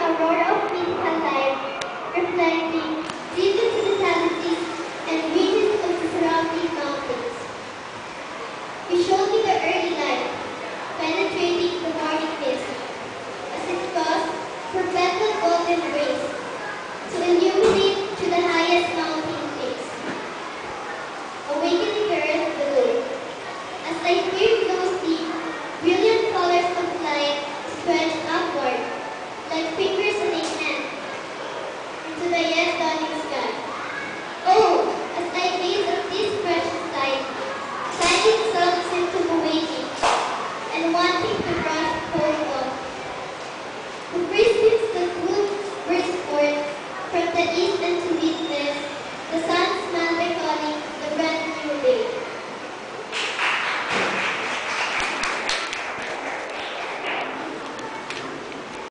aurora of physical light, reflecting Venus' vitality and regions of the surrounding mountains. We showed you the early light, penetrating the morning mist, as it crossed perpetual golden rays to illuminate to the highest mountain peaks, awakening the earth below. As light here glows deep, brilliant colors of light stretch upward, like fingers in a hand, into the yet dawning sky. Oh, as I gaze at this precious light, shining sun seems to be waiting, and wanting to brush cold off. The first winds that would burst forth from the east and to